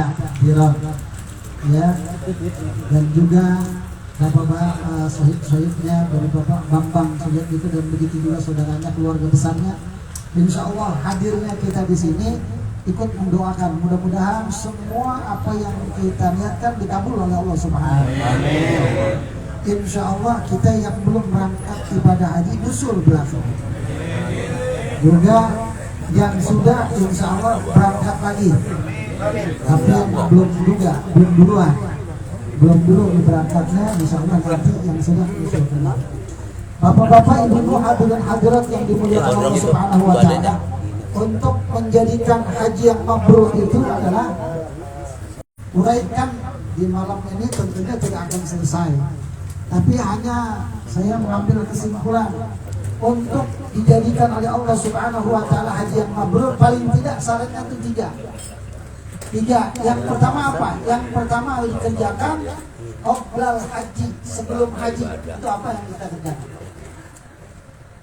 Hadirat ya, dan juga bapak-bapak sahib-sahibnya dari Bapak Bambang Sujat itu, dan begitu juga saudaranya, keluarga besarnya. Insya Allah hadirnya kita di sini ikut mendoakan, mudah-mudahan semua apa yang kita niatkan dikabul oleh Allah Subhanahu wa Ta'ala. Insya Allah kita yang belum berangkat ibadah haji usul belakang, juga yang sudah insya Allah berangkat lagi, tapi yang belum juga, belum dulu berangkatnya, insya Allah nanti yang sudah usul. Bapak-bapak, ibu-ibu, hadirin hadirat yang dimuliakan Allah Subhanahu wa Ta'ala, untuk menjadikan haji yang mabrur itu adalah, uraikan di malam ini tentunya tidak akan selesai, tapi hanya saya mengambil kesimpulan untuk dijadikan oleh Allah Subhanahu wa Ta'ala haji yang mabrur, paling tidak syaratnya itu tiga. Yang pertama apa? Yang pertama harus dikerjakan qoblal haji, sebelum haji. Itu apa yang kita kerjakan?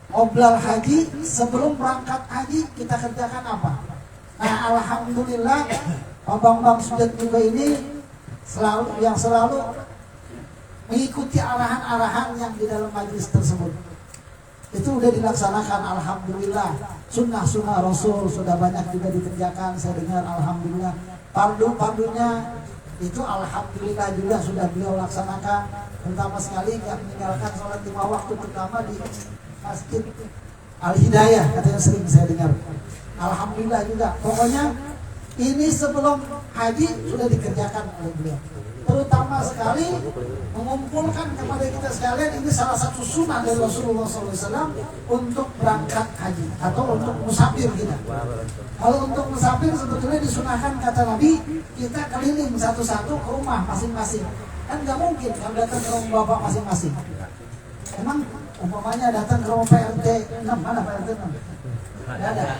Qoblal haji, sebelum berangkat haji kita kerjakan apa? Nah, alhamdulillah Pak Bambang Sujat juga ini selalu mengikuti arahan-arahan yang di dalam majlis tersebut. Itu udah dilaksanakan, alhamdulillah. Sunnah-sunnah Rasul sudah banyak juga dikerjakan, saya dengar, alhamdulillah. Fardu-fardunya itu alhamdulillah juga sudah beliau laksanakan, terutama sekali nggak meninggalkan sholat 5 waktu, terutama di Masjid Al-Hidayah, katanya sering saya dengar. Alhamdulillah juga. Pokoknya ini sebelum haji sudah dikerjakan oleh beliau. Terutama sekali mengumpulkan kepada kita sekalian, ini salah satu sunnah dari Rasulullah SAW untuk berangkat haji atau untuk musafir kita. Kalau untuk musafir sebetulnya disunahkan, kata Nabi, kita keliling satu-satu ke rumah masing-masing. Kan nggak mungkin kalau datang ke rumah bapak masing-masing. Emang umpamanya datang ke rumah PRT 6, mana PRT 6? Ada.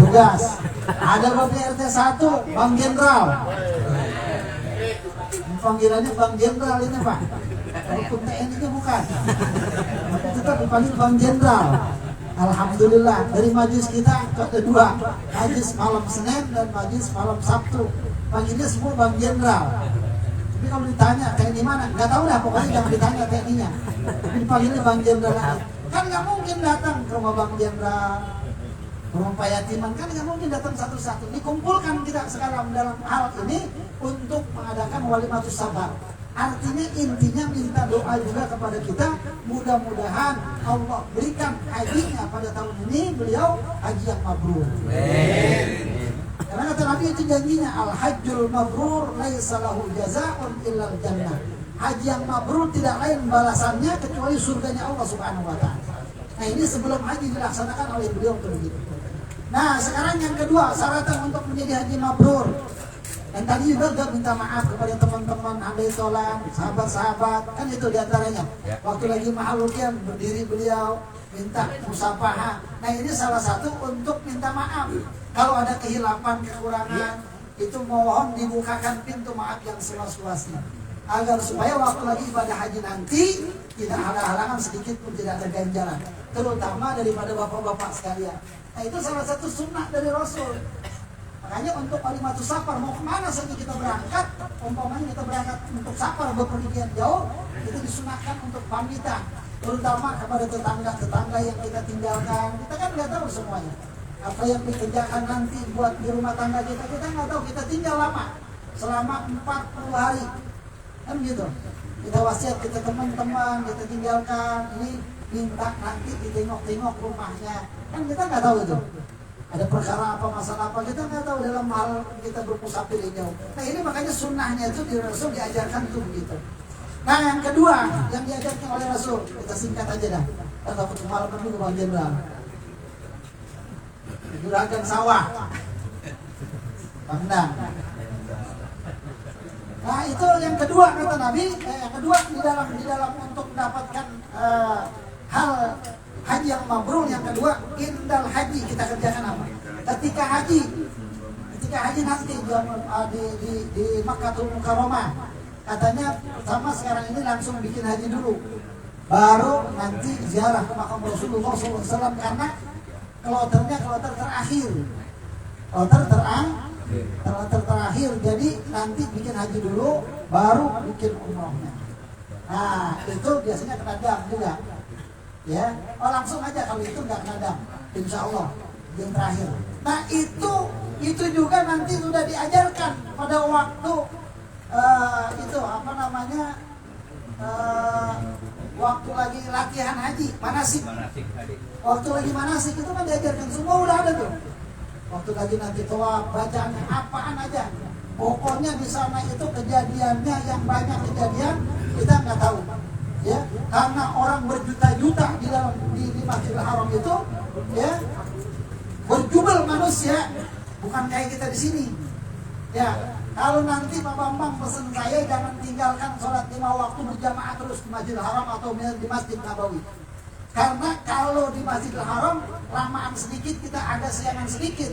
Tugas. Ada PRT 1, Bang Jenderal. Panggilannya Bang Jenderal ini Pak. Walaupun TNI-nya bukan. Tapi tetap dipanggil Bang Jenderal. Alhamdulillah, dari majlis kita ada 2, majlis malam Senin dan majlis malam Sabtu. Panggilnya semua Bang Jenderal. Tapi kalau ditanya TNI mana, nggak tahu dah, pokoknya jangan ditanya TNI-nya. Tapi dipanggilnya Bang Jenderal. Kan nggak mungkin datang ke rumah Bang Jenderal, ke rumah Pak Yatiman, kan nggak mungkin datang satu-satu. Dikumpulkan kita sekarang dalam hal ini untuk mengadakan walimatus sabar. Artinya intinya minta doa juga kepada kita, mudah-mudahan Allah berikan hajinya pada tahun ini beliau haji yang mabrur. Karena kata Nabi itu janjinya, al-hajjul mabrur laisa lahu jazaa'un illal jannah. Haji yang mabrur tidak lain balasannya kecuali surganya Allah Subhanahu wa Ta'ala. Nah, ini sebelum haji dilaksanakan oleh beliau begitu. Nah, sekarang yang kedua, syaratan untuk menjadi haji mabrur. Dan tadi juga gak minta maaf kepada teman-teman handai tolan, sahabat-sahabat, kan itu diantaranya. Waktu lagi mahalukian berdiri beliau minta musafahah. Nah, ini salah satu untuk minta maaf. Kalau ada kehilapan, kekurangan, itu mohon dibukakan pintu maaf yang seluas-luasnya, agar supaya waktu lagi ibadah haji nanti tidak ada halangan sedikit pun, tidak ada ganjalan, terutama daripada bapak-bapak sekalian. Nah, itu salah satu sunnah dari Rasul. Makanya untuk walimatus safar, mau kemana saja kita berangkat, umpamanya kita berangkat untuk safar bepergian jauh, itu disunahkan untuk pamitan, terutama kepada tetangga-tetangga yang kita tinggalkan. Kita kan nggak tahu semuanya apa yang dikerjakan nanti buat di rumah tangga kita nggak tahu. Kita tinggal lama, selama 40 hari, kan gitu. Kita wasiat kita teman-teman, kita tinggalkan, ini minta nanti ditengok-tengok rumahnya, kan kita nggak tahu itu. Ada perkara apa, masalah apa, kita nggak tahu dalam hal kita bermusafir jauh. Nah, ini makanya sunnahnya itu di Rasul diajarkan itu begitu. Nah, yang kedua yang diajarkan oleh Rasul, kita singkat aja dah. Kita malam dulu ke Bang Jenderal. Juragan sawah, Bangdang. Nah, itu yang kedua kata Nabi. Yang kedua di dalam untuk mendapatkan hal haji yang mabrur, yang kedua indal haji, kita kerjakan apa? Ketika haji nanti di Makkahul Mukarramah, katanya sama sekarang ini langsung bikin haji dulu, baru nanti ziarah ke makam Rasulullah SAW, karena kloter terakhir. terakhir. Jadi nanti bikin haji dulu, baru bikin umrohnya. Nah itu biasanya kena dam juga, ya. Oh langsung aja kalau itu nggak kena dam, insya Allah yang terakhir. Nah itu juga nanti sudah diajarkan pada waktu itu apa namanya waktu lagi latihan haji, manasik. Waktu lagi manasik itu kan diajarkan semua udah ada tuh. Waktu lagi nanti tawaf, bacaannya apaan aja. Pokoknya di sana itu kejadiannya yang banyak kejadian kita nggak tahu, ya. Karena orang berjuta-juta di dalam di Masjidil Haram itu, ya, berjubel manusia, bukan kayak kita di sini, ya. Kalau nanti Pak Bambang pesen saya jangan tinggalkan sholat 5 waktu berjamaah terus di Masjidil Haram atau di Masjid Nabawi. Karena kalau di Masjidil Haram lamaan sedikit kita ada siangan sedikit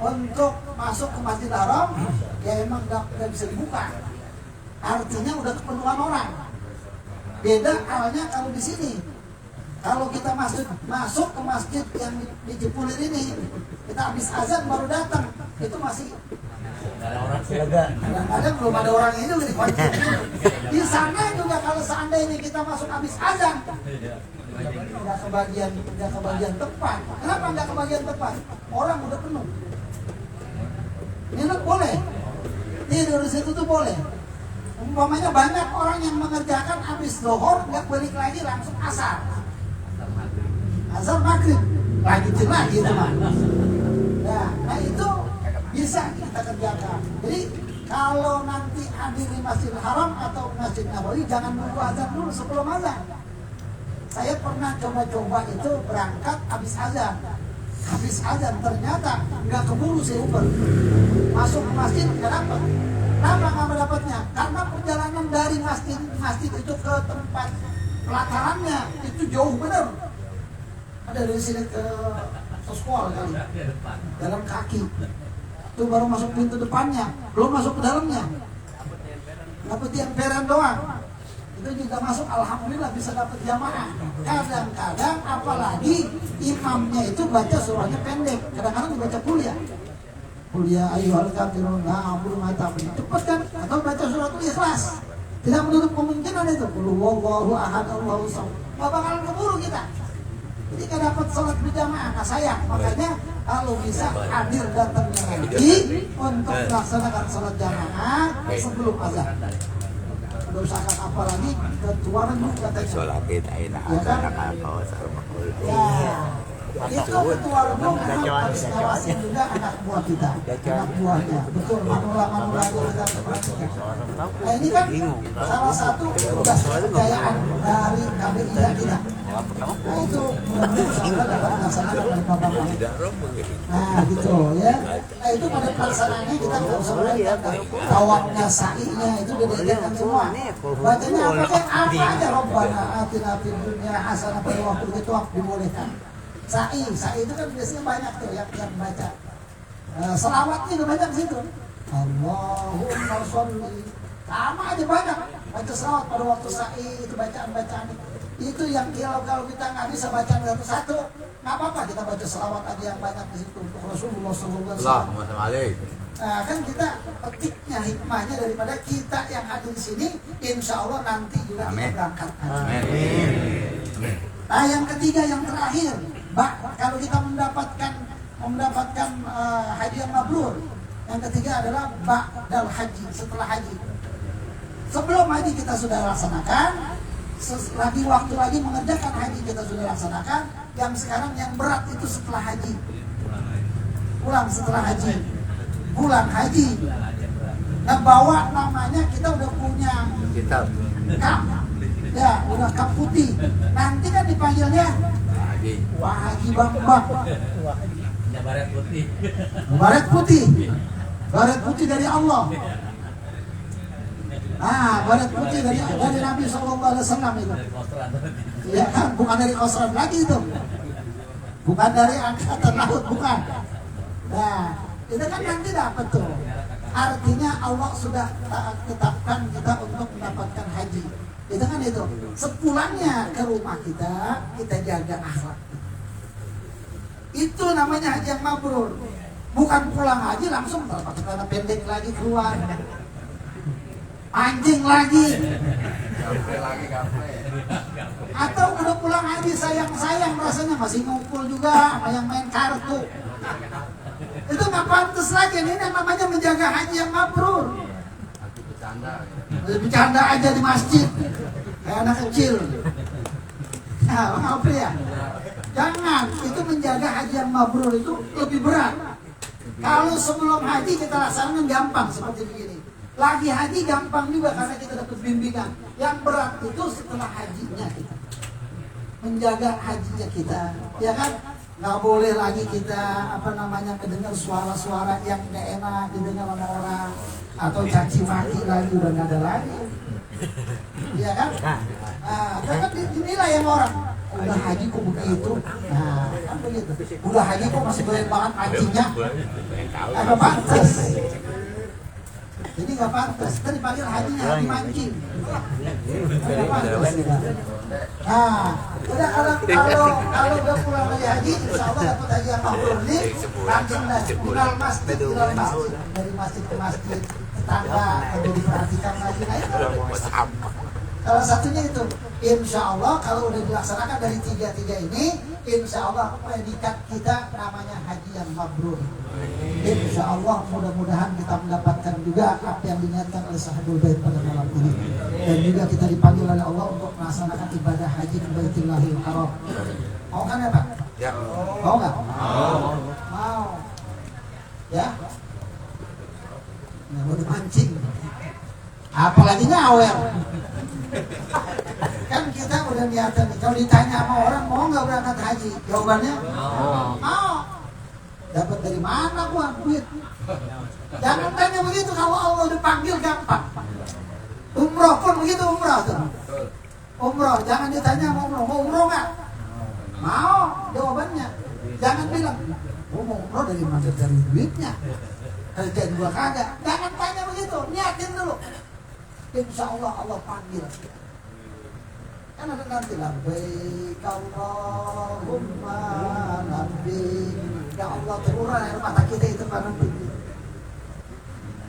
untuk masuk ke Masjidil Haram, ya emang nggak bisa dibuka. Artinya udah kepenuhan orang. Beda halnya kalau di sini. Kalau kita masuk ke masjid yang di Cipulir ini, kita habis azan baru datang, itu masih kadang-kadang belum ada orangnya juga di masjid. Di sana juga kalau seandainya kita masuk habis azan, nggak kebagian tepat. Kenapa nggak kebagian tepat? Orang udah penuh. Nginep boleh, tidur di situ tuh boleh. Umpamanya banyak orang yang mengerjakan habis zuhur nggak balik lagi langsung asar maghrib lanjutin lagi itu mah. Nah itu bisa kita kerjakan. Jadi kalau nanti hadir di Masjidil Haram atau Masjid Nabawi jangan nunggu azan dulu sebelum azan. Saya pernah coba-coba itu berangkat habis azan ternyata nggak keburu si Uber. Masuk ke masjid nggak dapat. Kenapa nggak dapatnya? Karena perjalanan dari masjid itu ke tempat pelatarannya itu jauh benar. Ada dari sini ke sekolah kali, jalan kaki. Itu baru masuk pintu depannya, belum masuk ke dalamnya. Dapat emperan doang. Itu juga masuk, alhamdulillah bisa dapat jamaah. Kadang-kadang apalagi imamnya itu baca surahnya pendek, kadang-kadang dibaca kuliah ayyuhal kafirun na'budu ma ta'budun. Cepat kan? Atau baca suratul Ikhlas. Tidak menutup kemungkinan itu. Qul huwallahu ahad Allahu samad. Enggak bakalan keburu kita. Jadi nggak dapat sholat berjamaah, nah sayang. Makanya kalau bisa hadir datangnya lagi untuk melaksanakan sholat jamaah sebelum azan. Usahakan apalagi ketuaran katanya. Sholat kita ini ada itu ketua rumah memang harus ngawasin juga anak buah kita, anak buahnya. Betul, manula kita perhatikan. Nah ini kan salah satu tugas kejayaan dari KBI kita. Nah itu mudah-mudahan dapat dilaksanakan oleh Bapak. Nah gitu ya. Nah itu pada pelaksanaannya kita nggak usah berangkat. Tawafnya, sa'inya itu diajarkan semua. Bacanya apa aja Rabbana atina fid dunya hasanah wa fil akhirati dibolehkan. Sa'i itu kan biasanya banyak tuh yang baca. Selawatnya juga banyak di situ. Allahumma sholli. Sama aja banyak baca selawat pada waktu sa'i itu bacaan itu yang kalau kita nggak bisa baca satu-satu nggak apa-apa kita baca selawat aja yang banyak di situ untuk Rasulullah SAW. Nah, kan kita petiknya hikmahnya daripada kita yang hadir di sini, insya Allah nanti juga kita berangkat. Amin. Nah yang ketiga yang terakhir, kalau kita mendapatkan haji yang mabrur, yang ketiga adalah ba'dal haji, setelah haji. Sebelum haji kita sudah laksanakan, waktu lagi mengerjakan haji kita sudah laksanakan. Yang sekarang yang berat itu setelah haji, pulang setelah haji, pulang haji, ngebawa namanya kita udah punya kap, ya udah kap putih. Nanti kan dipanggilnya Wah Haji Bambang. Baret putih dari Allah. Baret putih dari Nabi SAW itu. Ya kan, bukan dari Kosran lagi itu. Bukan dari angkatan laut, bukan. Nah, itu kan nanti dapat tuh. Artinya Allah sudah tetapkan kita untuk mendapatkan haji. Itu kan itu. Sepulangnya ke rumah kita jaga akhlak. Itu namanya haji yang mabrur. Bukan pulang haji langsung pakai celana pendek lagi keluar, anjing lagi. Atau udah pulang haji sayang-sayang rasanya masih ngumpul juga sama yang main kartu. Itu nggak pantas lagi. Ini yang namanya menjaga haji yang mabrur. Bercanda aja di masjid kayak anak kecil. Nah, apa ya? Jangan, itu menjaga haji yang mabrur itu lebih berat. Kalau sebelum haji kita laksanakan gampang seperti begini. Lagi haji gampang juga karena kita dapat bimbingan. Yang berat itu setelah hajinya kita. Menjaga hajinya kita, ya kan? Nggak boleh lagi kita mendengar suara-suara yang nggak enak didengar sama orang, atau caci maki lagi udah nggak ada lagi, ya kan? Nah, jangan dinilai yang orang. Udah haji kok begitu, nah kan begitu. Udah haji kok masih banyak banget mancingnya, nggak pantas. Jadi nggak pantas. Tadi panggil hajinya haji mancing, nggak pantas. Nah, udah kalau udah pulang dari haji, insya Allah dapat haji yang mabrur nih, langsung dari masjid dari masjid ke masjid, tetangga untuk diperhatikan lagi. Nah itu salah satunya itu. Insya Allah kalau udah dilaksanakan dari tiga ini, insya Allah predikat kita namanya haji yang mabrur. Insya Allah mudah-mudahan kita mendapatkan juga apa yang diingatkan oleh Sahabul Bait pada malam ini. Dan juga kita dipanggil oleh Allah untuk melaksanakan ibadah haji ke Baitullahil Haram. Mau kan ya Pak? Ya. Mau nggak? Mau. Ya. Nggak mau dipancing. Apalagi nyawer. Kan kita udah niatan nih. Kalau ditanya sama orang mau nggak berangkat haji, jawabannya mau. Dapat dari mana gua duit? Jangan tanya begitu, kalau Allah dipanggil gampang. Umroh pun begitu, umroh tuh. Umroh, jangan ditanya mau umroh nggak? Mau, jawabannya. Jangan bilang, mau umroh dari mana, dari duitnya. Kerjaan gua kagak. Jangan tanya begitu, niatin dulu. Insya Allah Allah panggil. Kan ada nanti labbaik Allahumma labbaik. Ya Allah, terurai air mata kita itu karena nanti.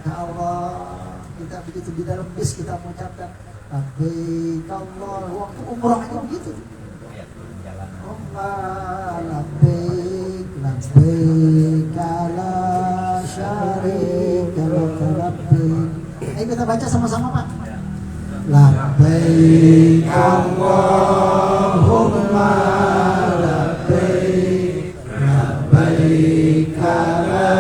Ya Allah, kita begitu di dalam bis kita mengucapkan labbaik Allah. Waktu umrah itu begitu. Allahumma labbaik labbaik la syarika laka labbaik. Ayo kita baca sama-sama Pak. Labbaik Allahumma labbaik labbaik la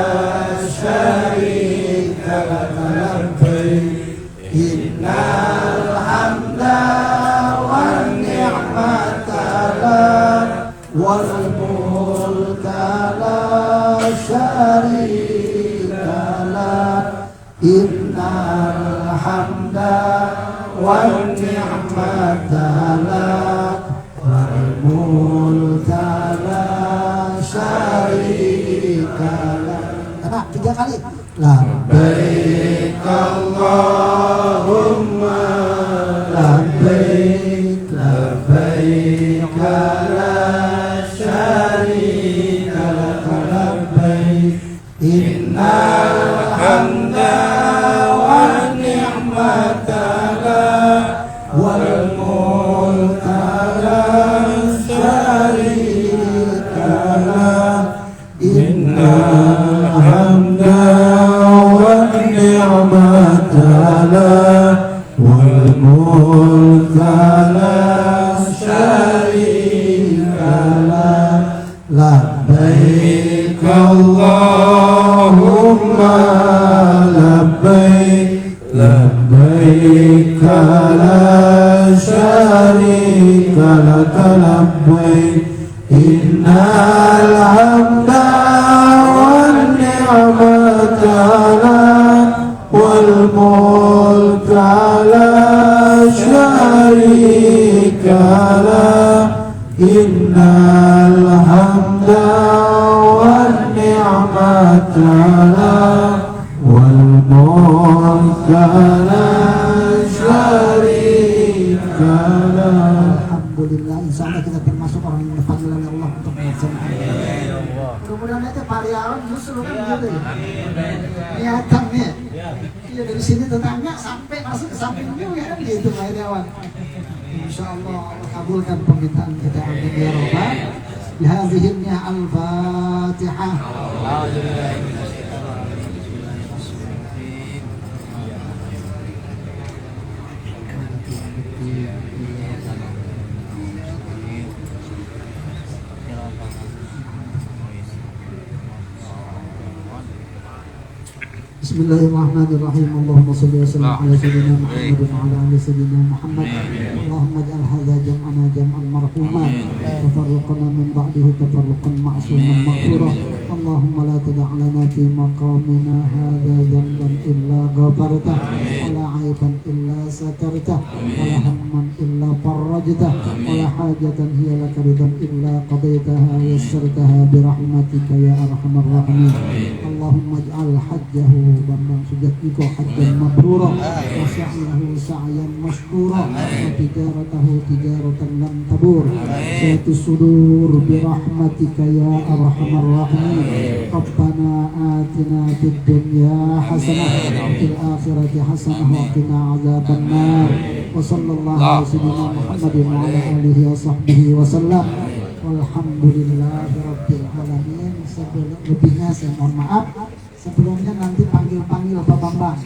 syarika laka labbaik innal hamda wan ni'mata lak wal mulka la syarika lak innal hamda wan ni'mata lak wal mulka la syarika lak. Enak 3 kali. Labbaik Allahumma labbaik labbaik la syarika lak labbaik innal hamda wan ni'mata lak wal mulka la syarika lak innal hamda wan ni'mata lak wal mulka la syarika lak. Labbaik Allahumma labbaik labbaik la syarika laka labbaik innal hamda wan ni'mata lak wal mulka la syarika lak innal hamda wan ni'mata lak wal mulka la syarika lak. Alhamdulillah, insyaallah kita termasuk orang yang dipanggil oleh Allah untuk melaksanakan. Mudah-mudahan aja Pak Riawan justru loh kan gitu ya. Niatan nih. Iya dari sini tetangga sampai masuk ke samping juga kan gitu Pak Iriawan. Insya Allah Allah kabulkan permintaan kita, amin ya Rabbal. Bihadhihi al-Fatihah. Bismillahirrahmanirrahim. Allahumma salli wa sallim ala sayyidina Muhammad wa ala ali sayyidina Muhammad. Allahumma ij'al hadha jam'ana jam'an marhuman wa farriqna min ba'dihi tafarruqan ma'suman maghfura. Allahumma la tada' lana fi maqamina hadha dhanban illa ghafartah wa la 'aiban illa satartah wa la hamman illa farajtah wa la hajatan hiya laka ridan illa qadaitaha wa yassartaha bi rahmatika ya arhamar rahimin. Allahumma ij'al hajjahu Bambang Sujatmiko hajjan mabrura wa sa'yahu sa'yan mashkura wa tijaratahu tijaratan lam tabur satu sudur bi rahmatika ya arhamar rahimin. Rabbana atina fid dunya hasanah wa fil akhirati hasanah wa qina azabannar. Wa sallallahu ala sayyidina Muhammadin wa ala alihi wa sahbihi wa sallam. Walhamdulillahi rabbil alamin. Lebihnya saya mohon maaf. Sebelumnya nanti panggil-panggil Pak Bambang.